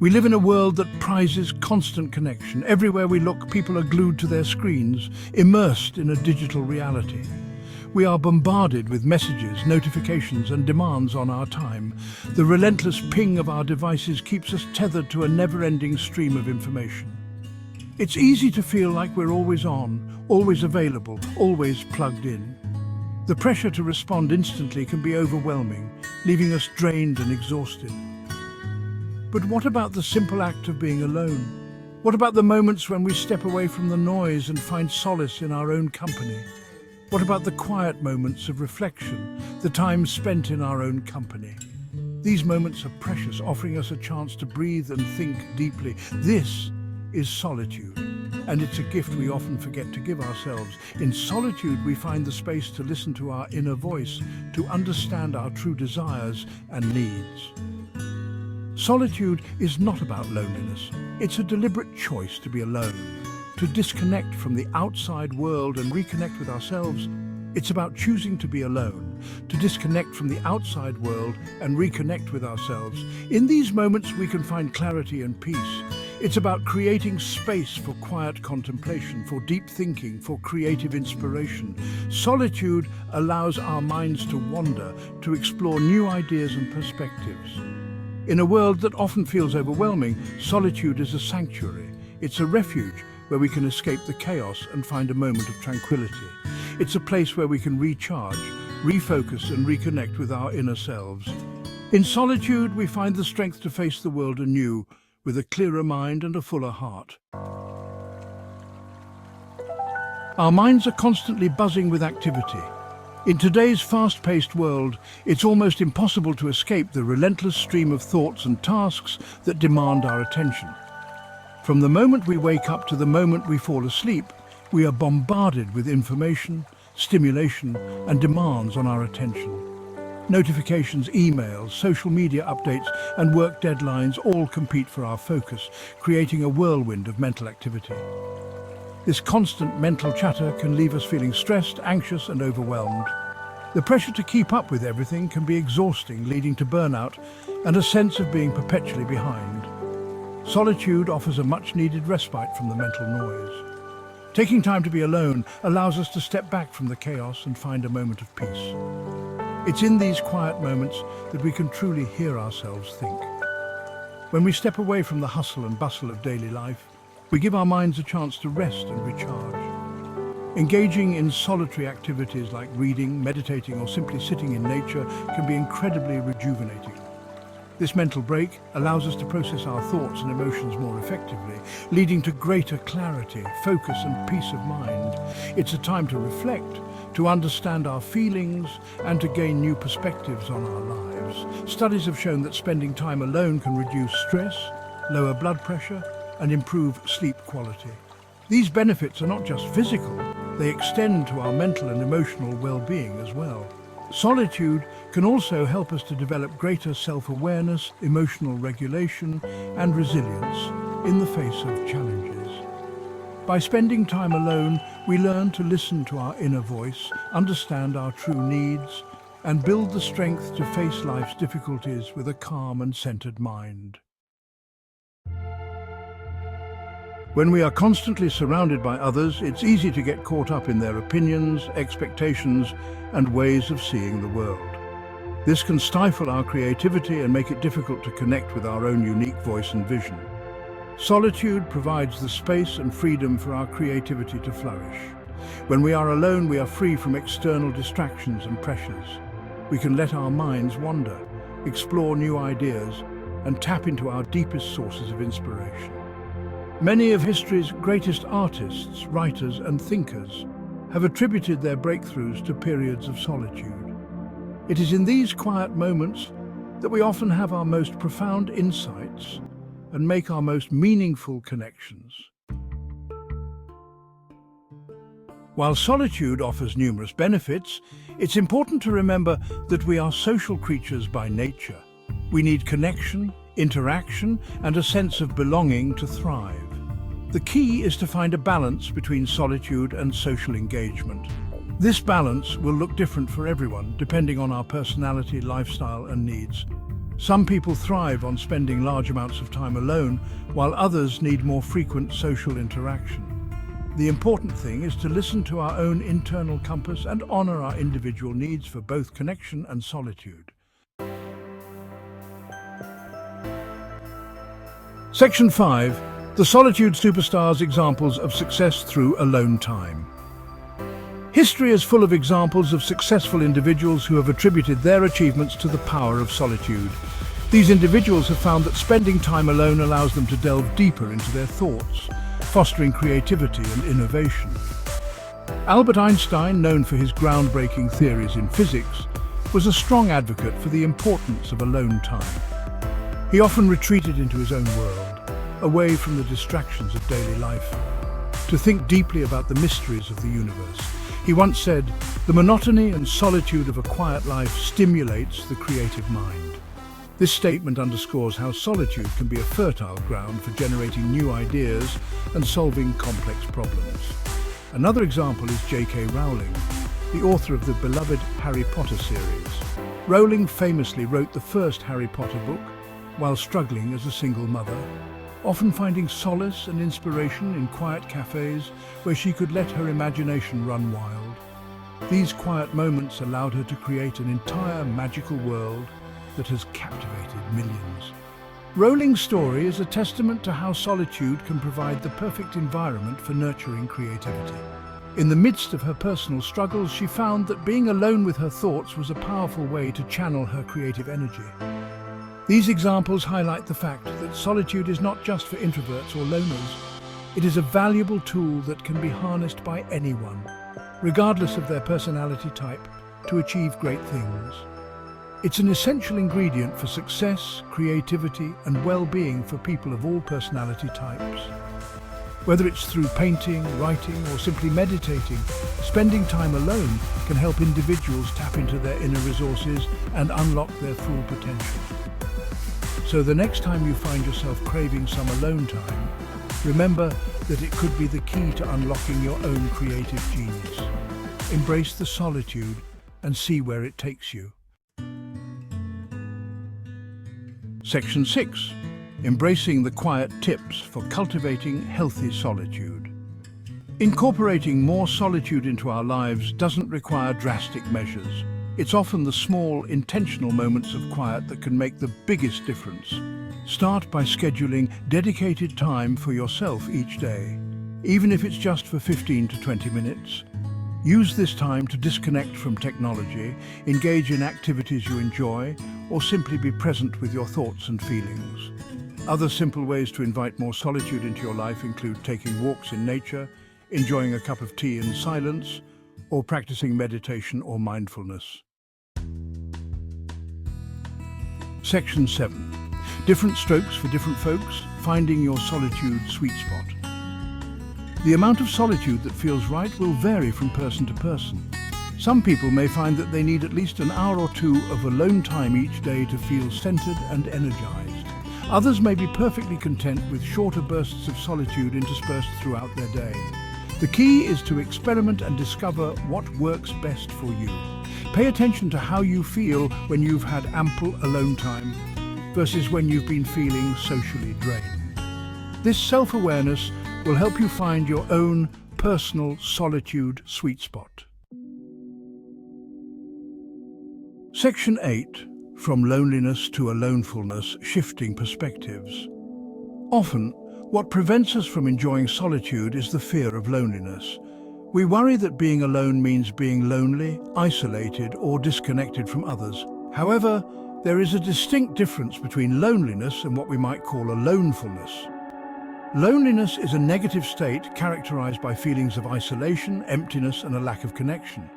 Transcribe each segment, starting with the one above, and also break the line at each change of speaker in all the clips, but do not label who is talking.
We live in a world that prizes constant connection. Everywhere we look, people are glued to their screens, immersed in a digital reality. We are bombarded with messages, notifications, and demands on our time. The relentless ping of our devices keeps us tethered to a never-ending stream of information. It's easy to feel like we're always on, always available, always plugged in. The pressure to respond instantly can be overwhelming, leaving us drained and exhausted. But what about the simple act of being alone? What about the moments when we step away from the noise and find solace in our own company? What about the quiet moments of reflection, the time spent in our own company? These moments are precious, offering us a chance to breathe and think deeply. This is solitude, and it's a gift we often forget to give ourselves. In solitude, we find the space to listen to our inner voice, to understand our true desires and needs. Solitude is not about loneliness. It's a deliberate choice to be alone, to disconnect from the outside world and reconnect with ourselves. It's about choosing to be alone, to disconnect from the outside world and reconnect with ourselves. In these moments, we can find clarity and peace. It's about creating space for quiet contemplation, for deep thinking, for creative inspiration. Solitude allows our minds to wander, to explore new ideas and perspectives. In a world that often feels overwhelming, solitude is a sanctuary. It's a refuge where we can escape the chaos and find a moment of tranquility. It's a place where we can recharge, refocus and reconnect with our inner selves. In solitude, we find the strength to face the world anew, with a clearer mind and a fuller heart. Our minds are constantly buzzing with activity. In today's fast-paced world, it's almost impossible to escape the relentless stream of thoughts and tasks that demand our attention. From the moment we wake up to the moment we fall asleep, we are bombarded with information, stimulation, and demands on our attention. Notifications, emails, social media updates, and work deadlines all compete for our focus, creating a whirlwind of mental activity. This constant mental chatter can leave us feeling stressed, anxious, and overwhelmed. The pressure to keep up with everything can be exhausting, leading to burnout and a sense of being perpetually behind. Solitude offers a much-needed respite from the mental noise. Taking time to be alone allows us to step back from the chaos and find a moment of peace. It's in these quiet moments that we can truly hear ourselves think. When we step away from the hustle and bustle of daily life, we give our minds a chance to rest and recharge. Engaging in solitary activities like reading, meditating, or simply sitting in nature can be incredibly rejuvenating. This mental break allows us to process our thoughts and emotions more effectively, leading to greater clarity, focus, and peace of mind. It's a time to reflect, to understand our feelings, and to gain new perspectives on our lives. Studies have shown that spending time alone can reduce stress, lower blood pressure, and improve sleep quality. These benefits are not just physical, they extend to our mental and emotional well-being as well. Solitude can also help us to develop greater self-awareness, emotional regulation, and resilience in the face of challenges. By spending time alone, we learn to listen to our inner voice, understand our true needs, and build the strength to face life's difficulties with a calm and centered mind. When we are constantly surrounded by others, it's easy to get caught up in their opinions, expectations, and ways of seeing the world. This can stifle our creativity and make it difficult to connect with our own unique voice and vision. Solitude provides the space and freedom for our creativity to flourish. When we are alone, we are free from external distractions and pressures. We can let our minds wander, explore new ideas, and tap into our deepest sources of inspiration. Many of history's greatest artists, writers, and thinkers have attributed their breakthroughs to periods of solitude. It is in these quiet moments that we often have our most profound insights and make our most meaningful connections. While solitude offers numerous benefits, it's important to remember that we are social creatures by nature. We need connection, interaction, and a sense of belonging to thrive. The key is to find a balance between solitude and social engagement. This balance will look different for everyone, depending on our personality, lifestyle, and needs. Some people thrive on spending large amounts of time alone, while others need more frequent social interaction. The important thing is to listen to our own internal compass and honor our individual needs for both connection and solitude. Section 5. The Solitude Superstars: Examples of Success Through Alone Time. History is full of examples of successful individuals who have attributed their achievements to the power of solitude. These individuals have found that spending time alone allows them to delve deeper into their thoughts, fostering creativity and innovation. Albert Einstein, known for his groundbreaking theories in physics, was a strong advocate for the importance of alone time. He often retreated into his own world, away from the distractions of daily life, to think deeply about the mysteries of the universe. He once said, "The monotony and solitude of a quiet life stimulates the creative mind." This statement underscores how solitude can be a fertile ground for generating new ideas and solving complex problems. Another example is J.K. Rowling, the author of the beloved Harry Potter series. Rowling famously wrote the first Harry Potter book while struggling as a single mother, often finding solace and inspiration in quiet cafes where she could let her imagination run wild. These quiet moments allowed her to create an entire magical world that has captivated millions. Rowling's story is a testament to how solitude can provide the perfect environment for nurturing creativity. In the midst of her personal struggles, she found that being alone with her thoughts was a powerful way to channel her creative energy. These examples highlight the fact that solitude is not just for introverts or loners. It is a valuable tool that can be harnessed by anyone, regardless of their personality type, to achieve great things. It's an essential ingredient for success, creativity, and well-being for people of all personality types. Whether it's through painting, writing, or simply meditating, spending time alone can help individuals tap into their inner resources and unlock their full potential. So the next time you find yourself craving some alone time, remember that it could be the key to unlocking your own creative genius. Embrace the solitude and see where it takes you. Section 6. Embracing the quiet tips for cultivating healthy solitude. Incorporating more solitude into our lives doesn't require drastic measures. It's often the small, intentional moments of quiet that can make the biggest difference. Start by scheduling dedicated time for yourself each day, even if it's just for 15 to 20 minutes. Use this time to disconnect from technology, engage in activities you enjoy, or simply be present with your thoughts and feelings. Other simple ways to invite more solitude into your life include taking walks in nature, enjoying a cup of tea in silence, or practicing meditation or mindfulness. Section 7. Different strokes for different folks, finding your solitude sweet spot. The amount of solitude that feels right will vary from person to person. Some people may find that they need at least an hour or two of alone time each day to feel centered and energized. Others may be perfectly content with shorter bursts of solitude interspersed throughout their day. The key is to experiment and discover what works best for you. Pay attention to how you feel when you've had ample alone time versus when you've been feeling socially drained. This self-awareness will help you find your own personal solitude sweet spot. Section 8. From loneliness to alonefulness, shifting perspectives. Often, what prevents us from enjoying solitude is the fear of loneliness. We worry that being alone means being lonely, isolated, or disconnected from others. However, there is a distinct difference between loneliness and what we might call alonefulness. Loneliness is a negative state characterized by feelings of isolation, emptiness, and a lack of connection.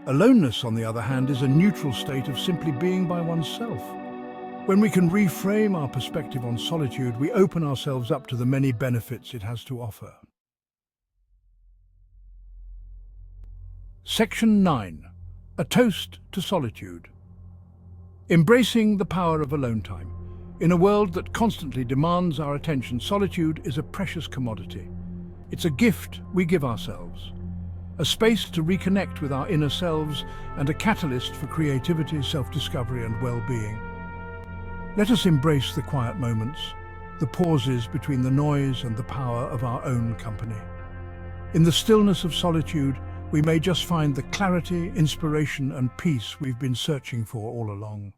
Aloneness, on the other hand, is a neutral state of simply being by oneself. When we can reframe our perspective on solitude, we open ourselves up to the many benefits it has to offer. Section 9. A toast to solitude. Embracing the power of alone time. In a world that constantly demands our attention, solitude is a precious commodity. It's a gift we give ourselves. a space to reconnect with our inner selves and a catalyst for creativity, self-discovery and well-being. Let us embrace the quiet moments, the pauses between the noise and the power of our own company. In the stillness of solitude, we may just find the clarity, inspiration and peace we've been searching for all along.